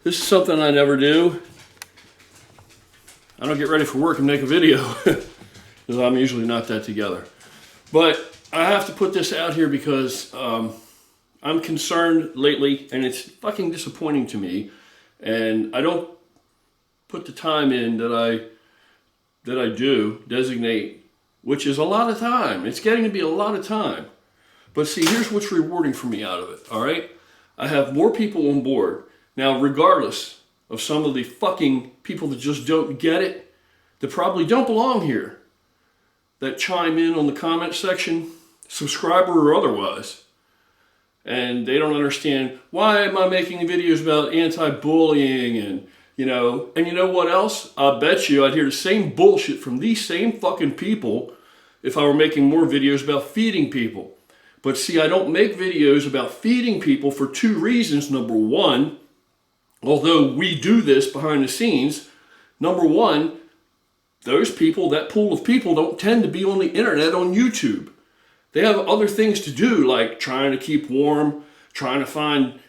This is something I never do. I don't get ready for work and make a video because I'm usually not that together. But I have to put this out here because I'm concerned lately, and it's fucking disappointing to me. And I don't put the time in that I do designate, which is a lot of time. It's getting to be a lot of time. But see, here's what's rewarding for me out of it, all right? I have more people on board. Now, regardless of some of the fucking people that just don't get it, that probably don't belong here, that chime in on the comment section, subscriber or otherwise, and they don't understand, why am I making videos about anti-bullying and you know what else? I bet you I'd hear the same bullshit from these same fucking people if I were making more videos about feeding people. But see, I don't make videos about feeding people for two reasons. Number one, although we do this behind the scenes, number one, those people, that pool of people, don't tend to be on the internet on YouTube. They have other things to do, like trying to keep warm, trying to find,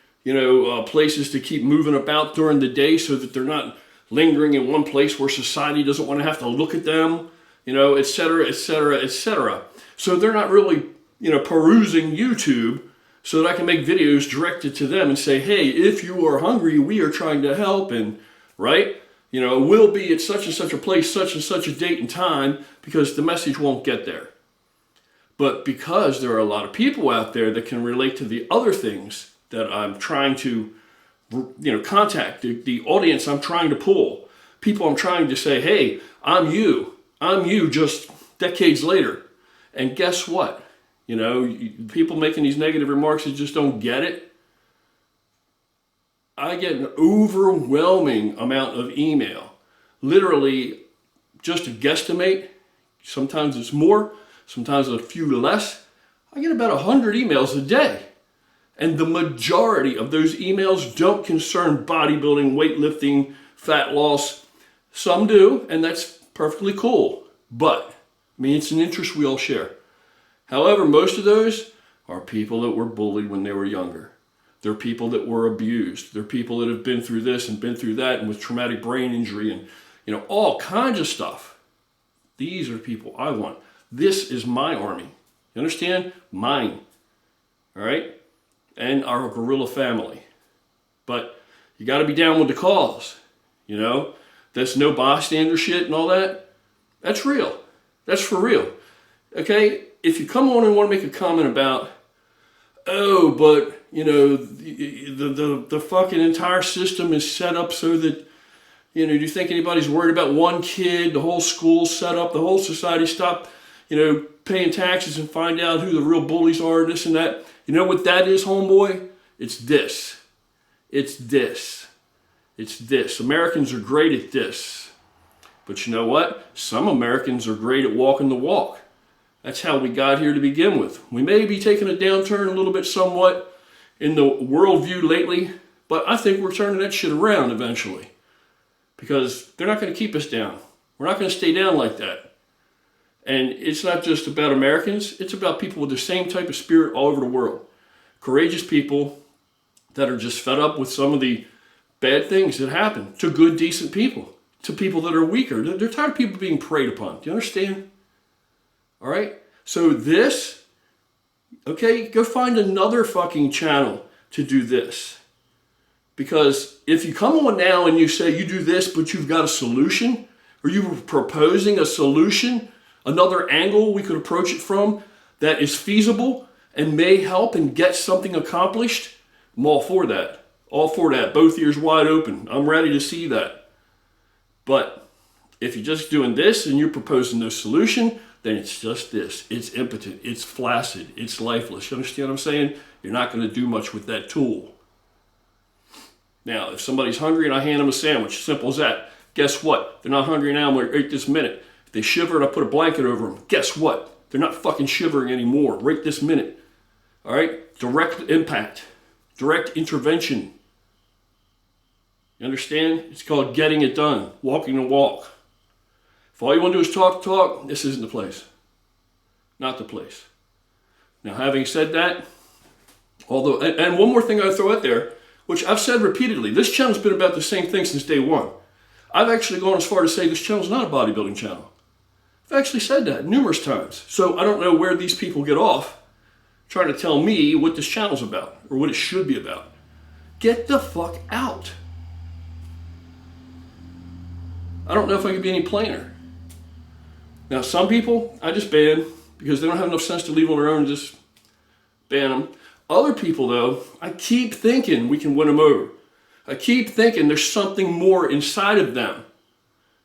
places to keep moving about during the day so that they're not lingering in one place where society doesn't want to have to look at them, et cetera, et cetera, et cetera. So they're not really, perusing YouTube so that I can make videos directed to them and say, hey, if you are hungry, we are trying to help, and right? We'll be at such and such a place, such and such a date and time, because the message won't get there. But because there are a lot of people out there that can relate to the other things that I'm trying to, contact, the audience I'm trying to pull, people I'm trying to say, hey, I'm you just decades later. And guess what? People making these negative remarks that just don't get it. I get an overwhelming amount of email. Literally, just to guesstimate, sometimes it's more, sometimes a few less. I get about 100 emails a day. And the majority of those emails don't concern bodybuilding, weightlifting, fat loss. Some do, and that's perfectly cool. But, it's an interest we all share. However, most of those are people that were bullied when they were younger. They're people that were abused. They're people that have been through this and been through that and with traumatic brain injury and, all kinds of stuff. These are people I want. This is my army. You understand? Mine. All right? And our guerrilla family. But you got to be down with the cause. That's no bystander shit and all that. That's real. That's for real. Okay? If you come on and want to make a comment about, oh, but, the fucking entire system is set up so that, do you think anybody's worried about one kid, the whole school's set up, the whole society stop, paying taxes and find out who the real bullies are, this and that. You know what that is, homeboy? It's this. It's this. It's this. Americans are great at this. But you know what? Some Americans are great at walking the walk. That's how we got here to begin with. We may be taking a downturn a little bit somewhat in the worldview lately, but I think we're turning that shit around eventually. Because they're not going to keep us down. We're not going to stay down like that. And it's not just about Americans, it's about people with the same type of spirit all over the world. Courageous people that are just fed up with some of the bad things that happen to good, decent people, to people that are weaker. They're tired of people being preyed upon. Do you understand? All right? So this, okay, go find another fucking channel to do this. Because if you come on now and you say you do this, but you've got a solution, or you were proposing a solution, another angle we could approach it from that is feasible and may help and get something accomplished, I'm all for that. All for that. Both ears wide open. I'm ready to see that. But if you're just doing this and you're proposing no solution, then it's just this. It's impotent. It's flaccid. It's lifeless. You understand what I'm saying? You're not going to do much with that tool. Now, if somebody's hungry and I hand them a sandwich, simple as that, guess what? They're not hungry now right this minute. If they shiver and I put a blanket over them, guess what? They're not fucking shivering anymore right this minute. All right? Direct impact. Direct intervention. You understand? It's called getting it done. Walking the walk. If all you want to do is talk, this isn't the place. Not the place. Now, having said that, although, and one more thing I throw out there, which I've said repeatedly, this channel's been about the same thing since day one. I've actually gone as far to say this channel's not a bodybuilding channel. I've actually said that numerous times. So I don't know where these people get off trying to tell me what this channel's about or what it should be about. Get the fuck out. I don't know if I could be any plainer. Now, some people I just ban because they don't have enough sense to leave on their own and just ban them. Other people, though, I keep thinking we can win them over. I keep thinking there's something more inside of them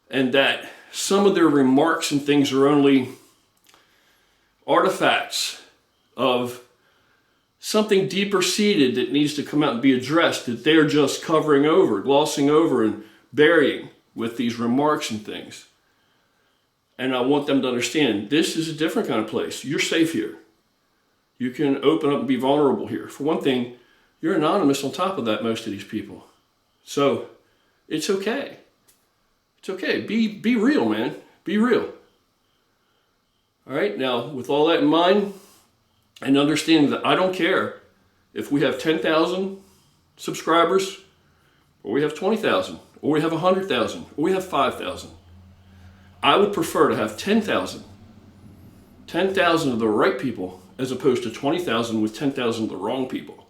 and that some of their remarks and things are only artifacts of something deeper seated that needs to come out and be addressed, that they're just covering over, glossing over, and burying with these remarks and things. And I want them to understand this is a different kind of place. You're safe here. You can open up and be vulnerable here. For one thing, you're anonymous on top of that, most of these people. So it's okay. It's okay. Be real, man. Be real. All right. Now, with all that in mind, and understanding that I don't care if we have 10,000 subscribers, or we have 20,000, or we have 100,000, or we have 5,000. I would prefer to have 10,000. 10,000 of the right people as opposed to 20,000 with 10,000 of the wrong people.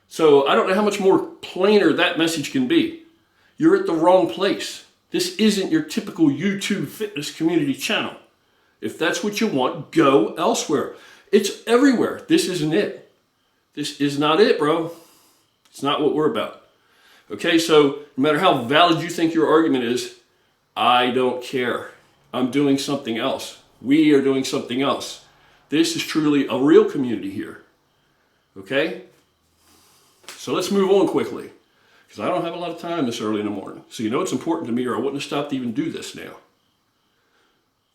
So I don't know how much more plainer that message can be. You're at the wrong place. This isn't your typical YouTube fitness community channel. If that's what you want, go elsewhere. It's everywhere. This isn't it. This is not it, bro. It's not what we're about. Okay, so no matter how valid you think your argument is, I don't care. I'm doing something else. We are doing something else. This is truly a real community here. Okay? So let's move on quickly, because I don't have a lot of time this early in the morning. So you know it's important to me, or I wouldn't have stopped to even do this now.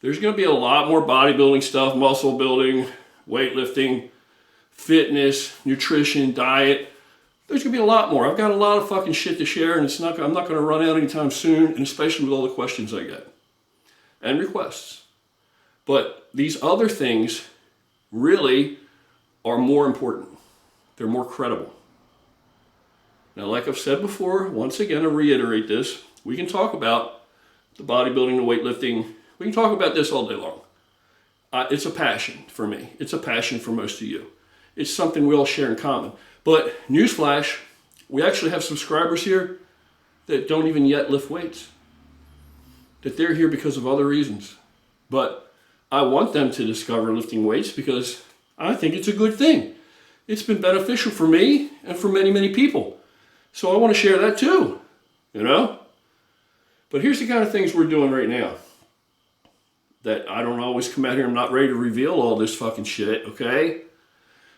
There's going to be a lot more bodybuilding stuff, muscle building, weightlifting, fitness, nutrition, diet. There's going to be a lot more. I've got a lot of fucking shit to share, and I'm not going to run out anytime soon, and especially with all the questions I get and requests. But these other things really are more important. They're more credible. Now, like I've said before, once again, I reiterate this. We can talk about the bodybuilding, the weightlifting. We can talk about this all day long. It's a passion for me. It's a passion for most of you. It's something we all share in common. But newsflash, we actually have subscribers here that don't even yet lift weights. That they're here because of other reasons. But I want them to discover lifting weights because I think it's a good thing. It's been beneficial for me and for many, many people. So I want to share that too, you know? But here's the kind of things we're doing right now. That I don't always come out here, I'm not ready to reveal all this fucking shit, okay?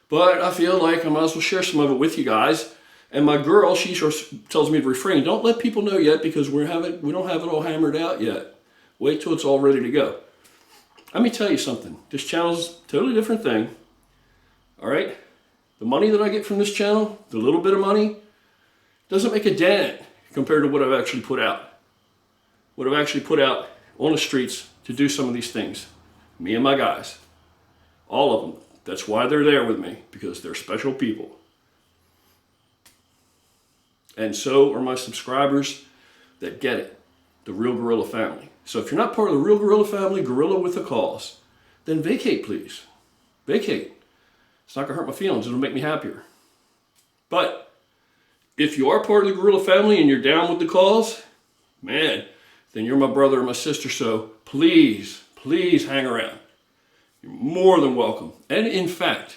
But I feel like I might as well share some of it with you guys. And my girl, she tells me to refrain. Don't let people know yet because we don't have it all hammered out yet. Wait till it's all ready to go. Let me tell you something. This channel's a totally different thing. All right? The money that I get from this channel, the little bit of money, doesn't make a dent compared to what I've actually put out. What I've actually put out on the streets to do some of these things. Me and my guys. All of them. That's why they're there with me, because they're special people. And so are my subscribers that get it. The Real Gorilla family. So if you're not part of the Real Gorilla family, Gorilla with a cause, then vacate, please. Vacate. It's not going to hurt my feelings. It'll make me happier. But if you are part of the Gorilla family and you're down with the cause, man, then you're my brother or my sister. So please, please hang around. You're more than welcome. And in fact,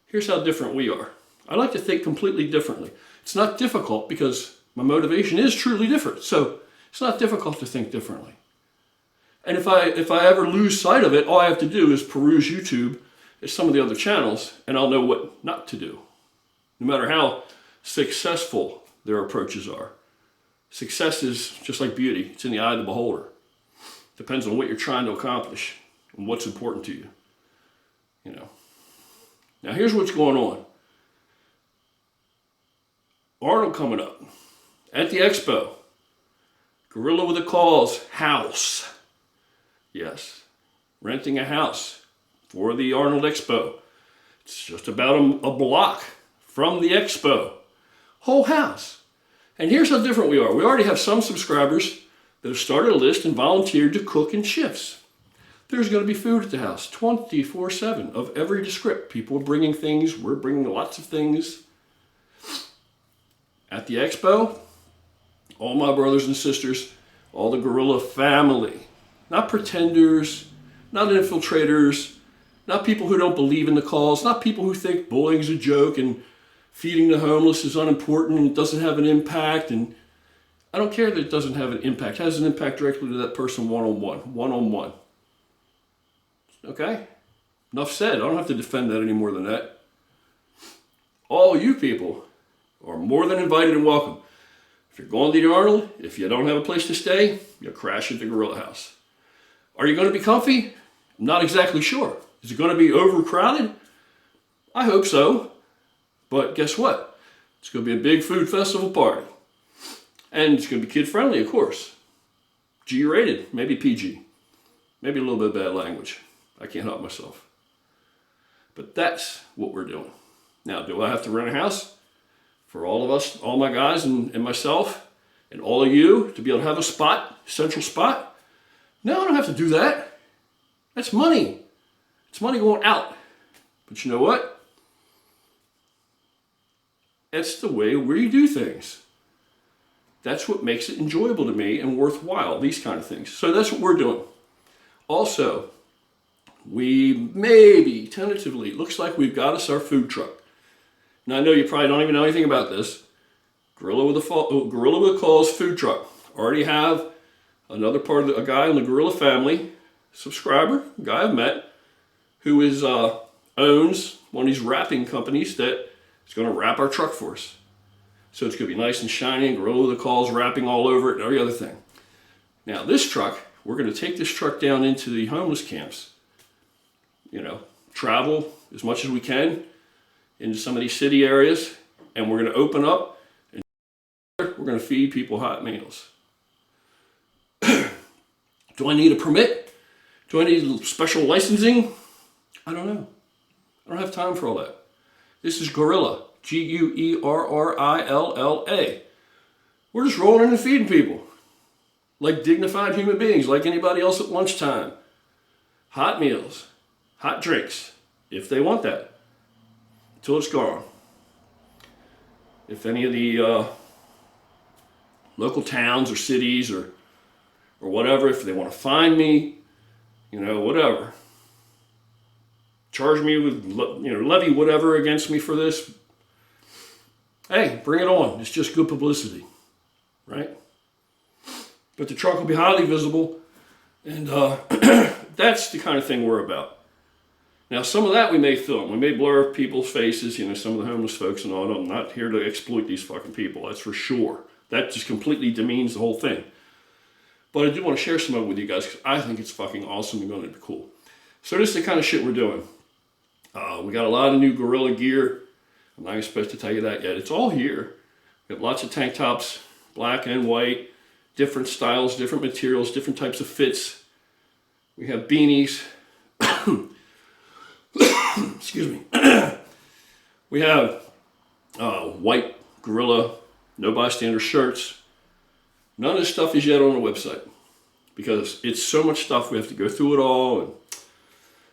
here's how different we are. I like to think completely differently. It's not difficult because my motivation is truly different. So it's not difficult to think differently. And if I ever lose sight of it, all I have to do is peruse YouTube and some of the other channels, and I'll know what not to do. No matter how successful their approaches are. Success is just like beauty. It's in the eye of the beholder. Depends on what you're trying to accomplish and what's important to you. You know. Now here's what's going on. Arnold coming up at the expo. Gorilla with a Cause house. Yes. Renting a house for the Arnold Expo. It's just about a block from the expo. Whole house. And here's how different we are. We already have some subscribers that have started a list and volunteered to cook in shifts. There's going to be food at the house 24/7 of every description. People are bringing things. We're bringing lots of things. At the expo, all my brothers and sisters, all the gorilla family, not pretenders, not infiltrators, not people who don't believe in the cause, not people who think bullying's a joke and feeding the homeless is unimportant and it doesn't have an impact. And I don't care that it doesn't have an impact. It has an impact directly to that person one-on-one. Okay? Enough said. I don't have to defend that any more than that. All you people are more than invited and welcome. If you're going to the Arnold, if you don't have a place to stay, you'll crash at the Gorilla House. Are you going to be comfy? I'm not exactly sure. Is it going to be overcrowded? I hope so. But guess what? It's going to be a big food festival party. And it's going to be kid-friendly, of course. G-rated, maybe PG. Maybe a little bit of bad language. I can't help myself. But that's what we're doing. Now, do I have to rent a house for all of us, all my guys and myself, and all of you to be able to have a spot, central spot? No, I don't have to do that. That's money. It's money going out. But you know what? That's the way we do things. That's what makes it enjoyable to me and worthwhile, these kind of things. So that's what we're doing. Also, we maybe, tentatively, looks like we've got us our food truck. Now, I know you probably don't even know anything about this. Gorilla with a Cause food truck. Already have another part of a guy in the Gorilla family, subscriber, a guy I've met, who owns one of these wrapping companies that is going to wrap our truck for us. So it's going to be nice and shiny, Gorilla with a Cause wrapping all over it and every other thing. Now, this truck, we're going to take this truck down into the homeless camps. You know, travel as much as we can into some of these city areas, and we're going to open up and we're going to feed people hot meals. Do I need a permit? Do I need special licensing? I don't know. I don't have time for all that. This is Gorilla, G-U-E-R-R-I-L-L-A. We're just rolling in and feeding people like dignified human beings, like anybody else at lunchtime. Hot meals, hot drinks, if they want that, until it's gone. If any of the local towns or cities or whatever, if they want to find me, you know, whatever, charge me with, you know, levy whatever against me for this, hey, bring it on. It's just good publicity, right? But the truck will be highly visible, and that's the kind of thing we're about. Now, some of that we may film. We may blur people's faces, you know, some of the homeless folks and all. I'm not here to exploit these fucking people, that's for sure. That just completely demeans the whole thing. But I do want to share some of it with you guys because I think it's fucking awesome and going to be cool. So this is the kind of shit we're doing. We got a lot of new Gorilla gear. I'm not even supposed to tell you that yet. It's all here. We have lots of tank tops, black and white, different styles, different materials, different types of fits. We have beanies. Excuse me. We have white Gorilla, no bystander shirts. None of this stuff is yet on the website because it's so much stuff. We have to go through it all and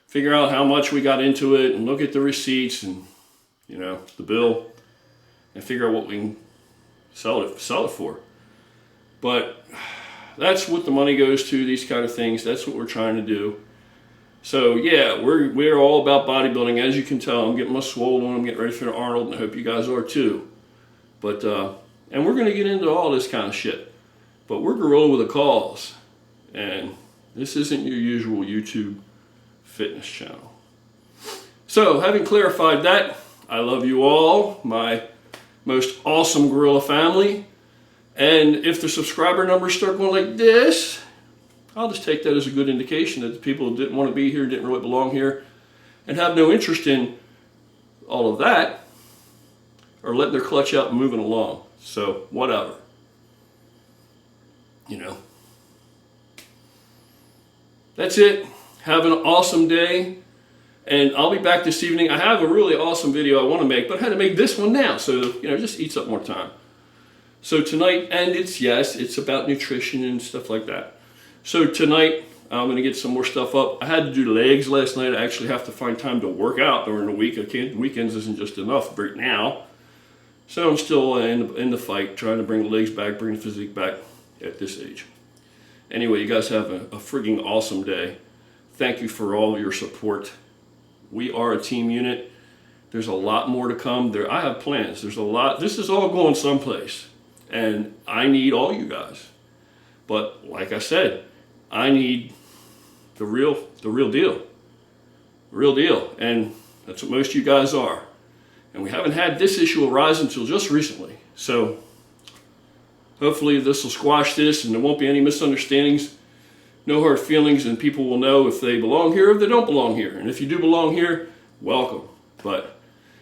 figure out how much we got into it and look at the receipts and, you know, the bill and figure out what we can sell it for. But that's what the money goes to, these kind of things. That's what we're trying to do. So yeah, we're all about bodybuilding. As you can tell, I'm getting my swollen. I'm getting ready for the Arnold, and I hope you guys are too. But and we're going to get into all this kind of shit. But we're Gorilla with a Cause, and this isn't your usual YouTube fitness channel. So having clarified that, I love you all, my most awesome Gorilla family. And if the subscriber numbers start going like this, I'll just take that as a good indication that the people who didn't want to be here, didn't really belong here, and have no interest in all of that, are letting their clutch out and moving along. So, whatever. You know. That's it. Have an awesome day. And I'll be back this evening. I have a really awesome video I want to make, but I had to make this one now. So, it just eats up more time. So tonight, and it's about nutrition and stuff like that. So tonight, I'm going to get some more stuff up. I had to do legs last night. I actually have to find time to work out during the week. Weekends isn't just enough right now. So I'm still in the fight, trying to bring the legs back, bring the physique back at this age. Anyway, you guys have a frigging awesome day. Thank you for all your support. We are a team unit. There's a lot more to come. I have plans. There's a lot. This is all going someplace. And I need all you guys. But like I said, I need the real deal. The real deal. And that's what most of you guys are. And we haven't had this issue arise until just recently. So hopefully this will squash this and there won't be any misunderstandings, no hard feelings, and people will know if they belong here or if they don't belong here. And if you do belong here, welcome. But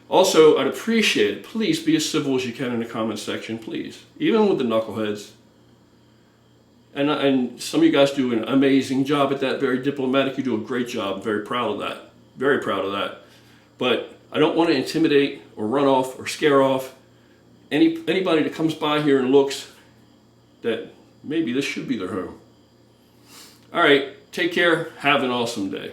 also, I'd appreciate it. Please be as civil as you can in the comment section, please. Even with the knuckleheads. And some of you guys do an amazing job at that, very diplomatic. You do a great job. I'm very proud of that. Very proud of that. But I don't want to intimidate or run off or scare off anybody that comes by here and looks that maybe this should be their home. All right, take care. Have an awesome day.